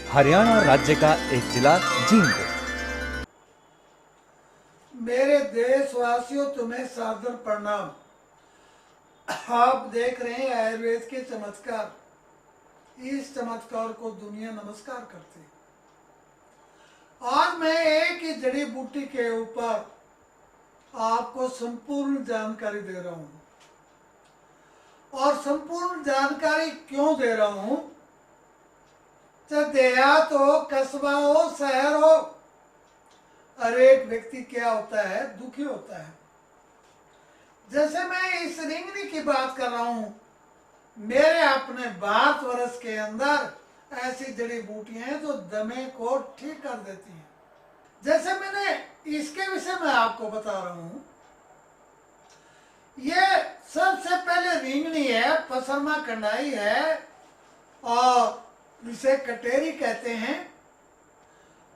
हरियाणा राज्य का एक जिला जींद। मेरे देशवासियों, तुम्हें सादर प्रणाम। आप देख रहे हैं आयुर्वेद के चमत्कार। इस चमत्कार को दुनिया नमस्कार करती है। आज मैं एक ही जड़ी बूटी के ऊपर आपको संपूर्ण जानकारी दे रहा हूं। और संपूर्ण जानकारी क्यों दे रहा हूं? चाहे देहात हो, कस्बा हो, शहर हो, हर एक व्यक्ति क्या होता है? दुखी होता है। जैसे मैं इस रिंगनी की बात कर रहा हूं, मेरे अपने 22 वर्ष के अंदर ऐसी जड़ी बूटियां हैं जो दमे को ठीक कर देती हैं। जैसे मैंने इसके विषय में आपको बता रहा हूं, ये सबसे पहले रिंगनी है, पसरमा कंडाई है और इसे कटेरी कहते हैं।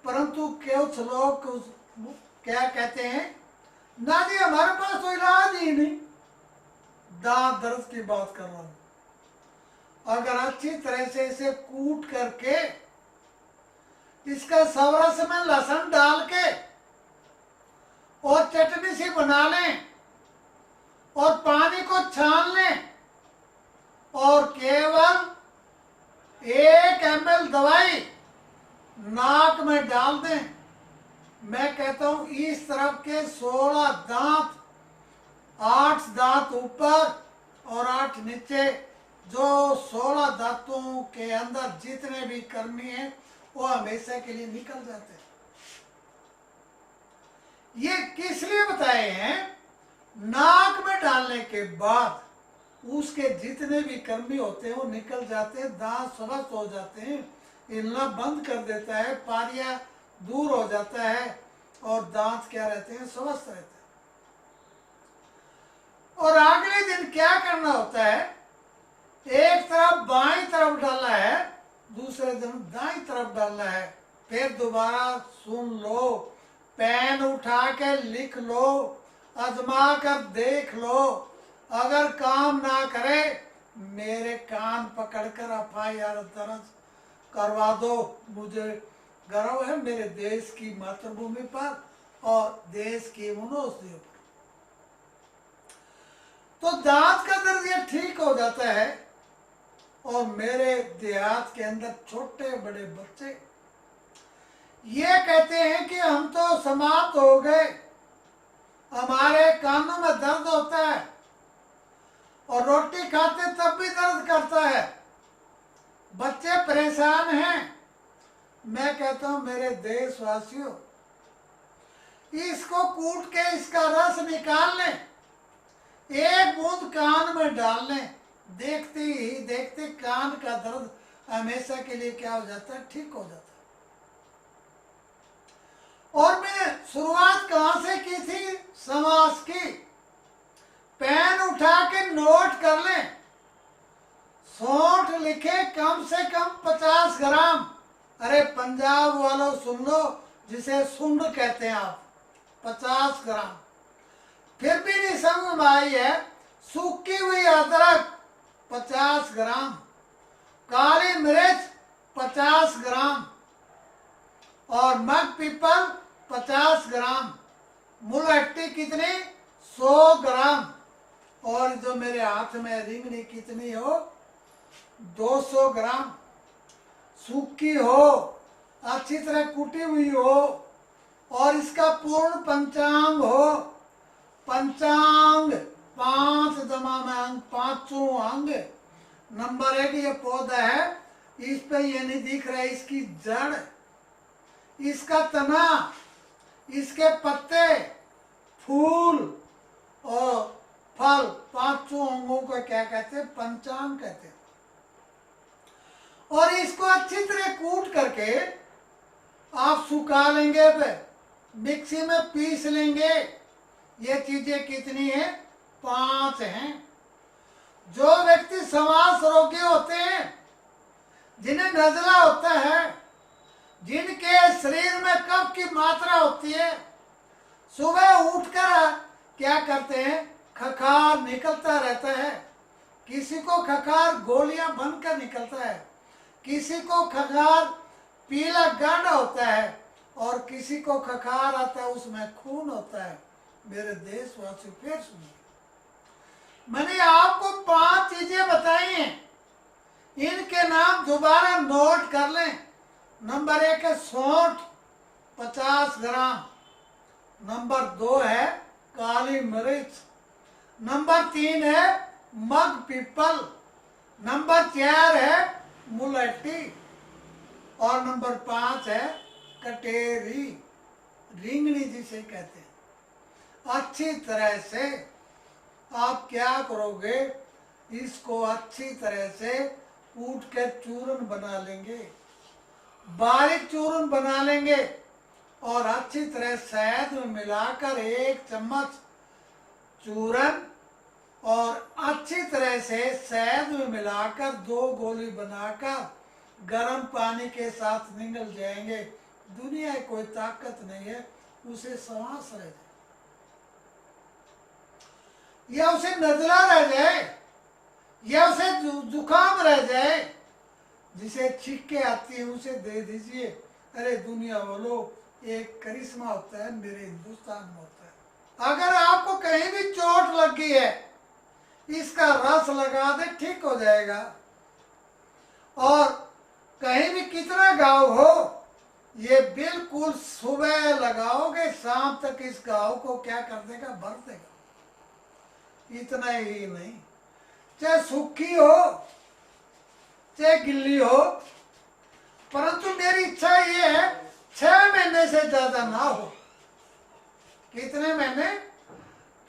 परंतु कुछ लोग क्या कहते हैं, ना जी हमारे पास तो इलाज ही नहीं। दांत दर्द की बात कर रहा हूं। अगर अच्छी तरह से इसे कूट करके इसका सवरस में लहसुन डाल के और चटनी सी बना लें और पानी को छान लें और केवल 1 ml दवाई नाक में डाल दें, मैं कहता हूं इस तरफ के 16 दांत, 8 दांत ऊपर और 8 नीचे, जो 16 दांतों के अंदर जितने भी कर्मी हैं वो हमेशा के लिए निकल जाते हैं। ये किस लिए बताए हैं? नाक में डालने के बाद उसके जितने भी कर्मी होते हैं वो निकल जाते हैं, दांत स्वस्थ हो जाते हैं, हिलना बंद कर देता है, पारिया दूर हो जाता है और दांत क्या रहते हैं? स्वस्थ रहते हैं। और अगले दिन क्या करना होता है? एक तरफ बाईं तरफ डालना है, दूसरे दिन दाईं तरफ डालना है। फिर दोबारा सुन लो, पेन उठा के लिख लो, आजमा कर देख लो। अगर काम ना करे, मेरे कान पकड़कर FIR दर्ज करवा दो। मुझे गर्व है मेरे देश की मातृभूमि पर और देश की मनुष्यों पर। तो दांत का दर्द ये ठीक हो जाता है। और मेरे देहात के अंदर छोटे बड़े बच्चे ये कहते हैं कि हम तो समाप्त हो गए, हमारे कानों में दर्द होता है और रोटी खाते तब भी दर्द करता है, बच्चे परेशान हैं। मैं कहता हूं मेरे देशवासियों, इसको कूट के इसका रस निकाल लें, 1 बूंद कान में डाल लें, देखते ही देखते कान का दर्द हमेशा के लिए क्या हो जाता है? ठीक हो जाता है। और मैं शुरुआत कहां से की थी? समास की। पेन उठा के नोट कर लें, सौंठ लिखे कम से कम 50 ग्राम। अरे पंजाब वालों सुन लो, जिसे सुंड कहते हैं आप, 50 ग्राम। फिर भी नहीं समझ में आई है, सूखी हुई अदरक 50 ग्राम, काली मिर्च 50 ग्राम और मग पीपल 50 ग्राम, मुलहट्टी कितनी? 100 ग्राम। और जो मेरे हाथ में रिंगनी कितनी हो? 200 ग्राम। सूखी हो, अच्छी तरह कुटी हुई हो और इसका पूर्ण पंचांग हो। पंचांग 5 दमा में अंग, 5वां अंग। नंबर 1 ये पौधा है, इस पे ये नहीं दिख रहा है इसकी जड़, इसका तना, इसके पत्ते, फूल और फल, 5 अंगों को क्या कहते हैं? पंचांग कहते हैं। और इसको अच्छी तरह कूट करके आप सुखा लेंगे, मिक्सी में पीस लेंगे। ये चीजें कितनी है? 5 हैं। जो व्यक्ति श्वास रोगी होते हैं, जिन्हें नजला होता है, जिनके शरीर में कफ की मात्रा होती है, सुबह उठकर क्या करते हैं? खखार निकलता रहता है। किसी को खखार गोलियां बनकर निकलता है, किसी को खखार पीला गंड होता है और किसी को खखार आता है, उसमें खून होता है। मेरे देशवासी फिर सुनिए, मैंने आपको 5 चीजें बताई हैं, इनके नाम दोबारा नोट कर लें। नंबर 1 है सौंठ 50 ग्राम, नंबर 2 है काली मिर्च, नंबर 3 है मग पीपल, नंबर 4 है मुलट्टी और नंबर 5 है कटेरी, रिंगणी जिसे कहते हैं। अच्छी तरह से आप क्या करोगे, इसको अच्छी तरह से कूट के चूरन बना लेंगे, बारीक चूरन बना लेंगे और अच्छी तरह शहद में मिलाकर 1 चम्मच चूरन और अच्छी तरह से शहद में मिलाकर 2 गोली बनाकर गर्म पानी के साथ निगल जाएंगे। दुनिया की कोई ताकत नहीं है उसे सांस रह जाए या उसे नजला रह जाए या उसे जुकाम रह जाए, जिसे छींके आती है उसे दे दीजिए। अरे दुनिया वालों, एक करिश्मा होता है मेरे हिंदुस्तान में होता है। अगर आपको कहीं भी चोट लगी है, इसका रस लगा दे, ठीक हो जाएगा। और कहीं भी कितना घाव हो, ये बिल्कुल सुबह लगाओगे, शाम तक इस घाव को क्या कर देगा, भर देगा। इतना ही नहीं, चाहे सूखी हो चाहे गिल्ली हो, परंतु मेरी इच्छा ये है 6 महीने से ज्यादा ना हो। कितने महीने?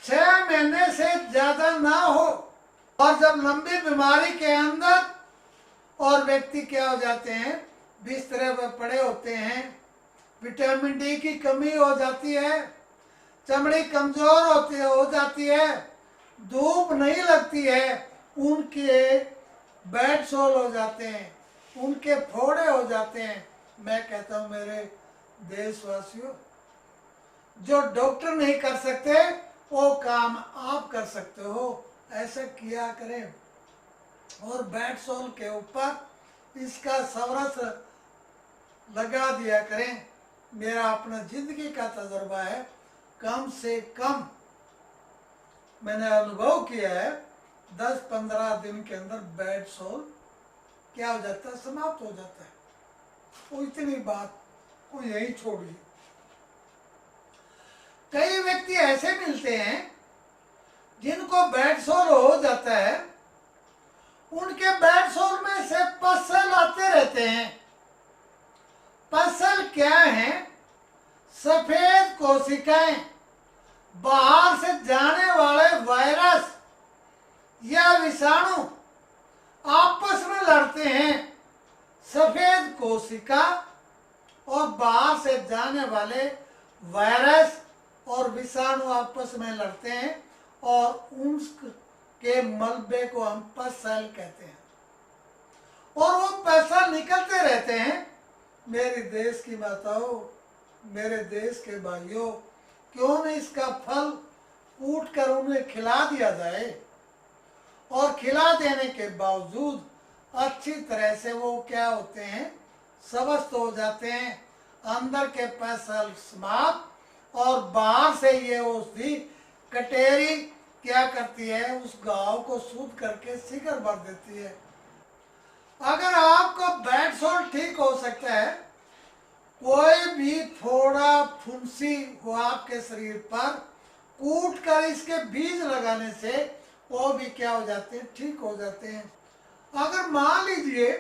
6 महीने से ज्यादा ना हो। और जब लंबी बीमारी के अंदर और व्यक्ति क्या हो जाते हैं, बिस्तरे पर पड़े होते हैं, विटामिन डी की कमी हो जाती है, चमड़ी कमजोर हो जाती है, धूप नहीं लगती है, उनके बेड सोल हो जाते हैं, उनके फोड़े हो जाते हैं। मैं कहता हूं मेरे देशवासियों, जो डॉक्टर नहीं कर सकते वो काम आप कर सकते हो, ऐसा किया करें। और बेड सोल के ऊपर इसका सवरस लगा दिया करें। मेरा अपना जिंदगी का तजुर्बा है, कम से कम मैंने अनुभव किया है 10-15 दिन के अंदर बेड सोल क्या हो जाता है, समाप्त हो जाता है। वो इतनी बात को यही छोड़िए। कई व्यक्ति ऐसे मिलते हैं जिनको बेड सोल हो जाता है, उनके बेड सोल में से पसल आते रहते हैं। पसल क्या है? सफेद कोशिकाएं, बाहर से जाने वाले वायरस या विषाणु आपस में लड़ते हैं। सफेद कोशिका और बाहर से जाने वाले वायरस और विषाणु आपस में लड़ते हैं और उनके मलबे को हम पसल कहते हैं और वो पसल निकलते रहते हैं। मेरे देश की माताओं, मेरे देश के भाइयों, क्यों न इसका फल कूट कर उन्हें खिला दिया जाए और खिला देने के बावजूद अच्छी तरह से वो क्या होते हैं, स्वस्थ हो जाते हैं। अंदर के पसल समाप्त और बाहर से ये औषधि कटेरी क्या करती है, उस घाव को शुद्ध करके शिकर भर देती है। अगर आपको बेड सोल ठीक हो सकता है, कोई भी फोड़ा फुंसी हो आपके शरीर पर, कूट कर इसके बीज लगाने से वो भी क्या हो जाते हैं, ठीक हो जाते हैं। अगर मान लीजिए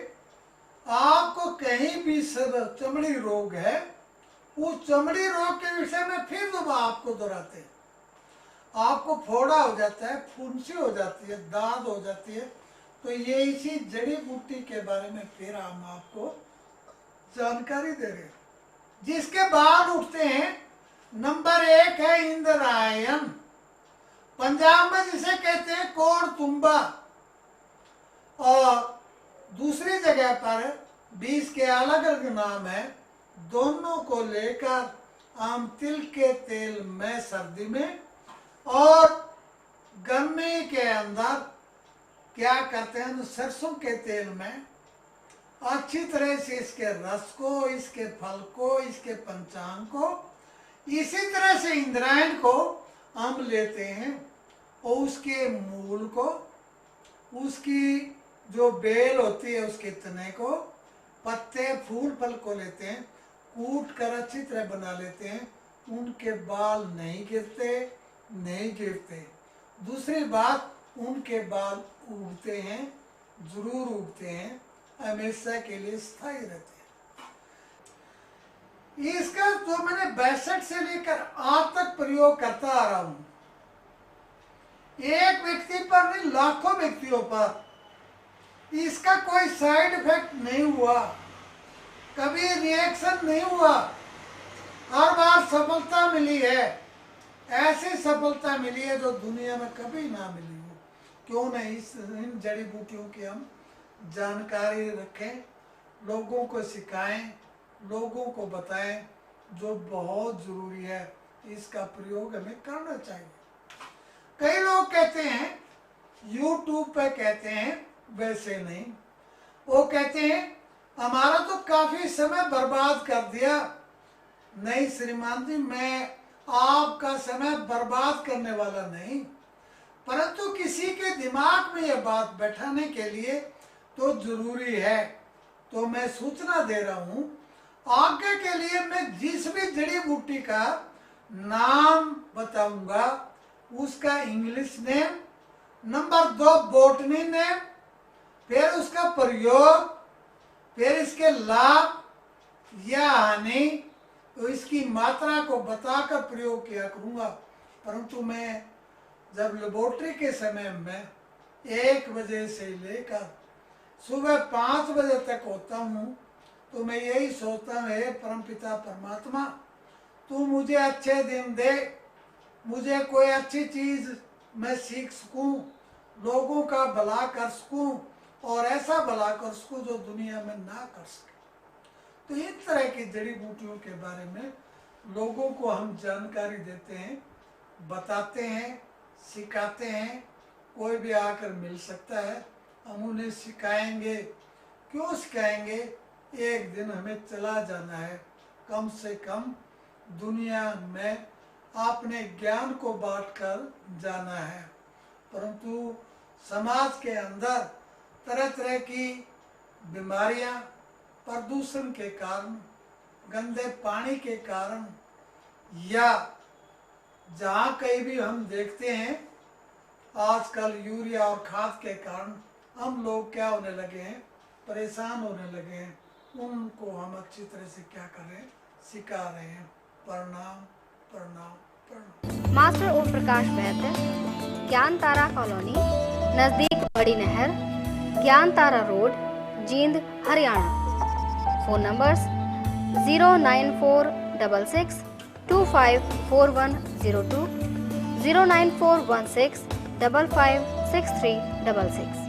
आपको कहीं भी चमड़ी रोग है, उस चमड़ी रोग के विषय में फिर दोबारा आपको दोहराते हैं। आपको फोड़ा हो जाता है, फुंसी हो जाती है, दाद हो जाती है, तो ये इसी जड़ी बूटी के बारे में फिर हम आपको जानकारी दे रहे हैं। जिसके बाल उठते हैं, नंबर 1 है इंद्रायण, पंजाब में जिसे कहते हैं कोड़ तुम्बा, और दूसरी जगह पर 20 के अलग अलग नाम है। दोनों को लेकर हम तिल के तेल में सर्दी में और गर्मी के अंदर क्या करते हैं, सरसों के तेल में अच्छी तरह से इसके रस को, इसके फल को, इसके पंचांग को, इसी तरह से इंद्रायण को हम लेते हैं और उसके मूल को, उसकी जो बेल होती है उसके तने को, पत्ते फूल फल को लेते हैं, कूट कर अच्छी तरह बना लेते हैं। उनके बाल नहीं गिरते। दूसरी बात, उनके बाल उगते हैं, जरूर उगते हैं, हमेशा के लिए स्थायी रहते हैं। इसका जो मैंने 62 से लेकर आज तक प्रयोग करता आ रहा हूं, एक व्यक्ति पर नहीं लाखों व्यक्तियों पर इसका कोई साइड इफेक्ट नहीं हुआ, कभी रिएक्शन नहीं हुआ, हर बार सफलता मिली है। ऐसी सफलता मिली है जो दुनिया में कभी ना मिली हो। क्यों नहीं इन जड़ी बूटियों की हम जानकारी रखें, लोगों को सिखाएं, लोगों को बताएं, जो बहुत जरूरी है। इसका प्रयोग हमें करना चाहिए। कई लोग कहते हैं YouTube पे कहते हैं, वैसे नहीं, वो कहते हैं हमारा तो काफी समय बर्बाद कर दिया। नहीं श्रीमान जी, मैं आपका समय बर्बाद करने वाला नहीं, परंतु किसी के दिमाग में यह बात बैठाने के लिए तो जरूरी है। तो मैं सूचना दे रहा हूं, आगे के लिए मैं जिस भी जड़ी बूटी का नाम बताऊंगा उसका English name, number 2 botany name, फिर उसका प्रयोग, फिर इसके लाभ या हानि, तो इसकी मात्रा को बताकर प्रयोग किया करूंगा। परंतु मैं जब लेबोरेटरी के समय में 1 बजे से लेकर सुबह 5 बजे तक होता हूँ, तो मैं यही सोचता हूँ, हे परमपिता परमात्मा, तू मुझे अच्छे दिन दे, मुझे कोई अच्छी चीज मैं सीख सकूं, लोगों का भला कर सकूं, और ऐसा भला कर सकूं जो दुनिया में ना कर सके। तो इस तरह की जड़ी बूटियों के बारे में लोगों को हम जानकारी देते हैं, बताते हैं, सिखाते हैं। कोई भी आकर मिल सकता है, हम उन्हें सिखाएंगे। क्यों सिखाएंगे? एक दिन हमें चला जाना है, कम से कम दुनिया में अपने ज्ञान को बांटकर जाना है। परंतु समाज के अंदर तरह तरह की बीमारियां, प्रदूषण के कारण, गंदे पानी के कारण, या जहाँ कहीं भी हम देखते हैं आजकल यूरिया और खाद के कारण हम लोग क्या होने लगे हैं, परेशान होने लगे हैं। उनको हम अच्छी तरह से क्या करें, सिखा रहे हैं। प्रणाम प्रणाम प्रणाम। मास्टर ओम प्रकाश वैद्य, ज्ञान तारा कॉलोनी, नजदीक बड़ी नहर, Gyan Tara road, Jind, Haryana. Phone numbers 09466 254102, 09416 556366।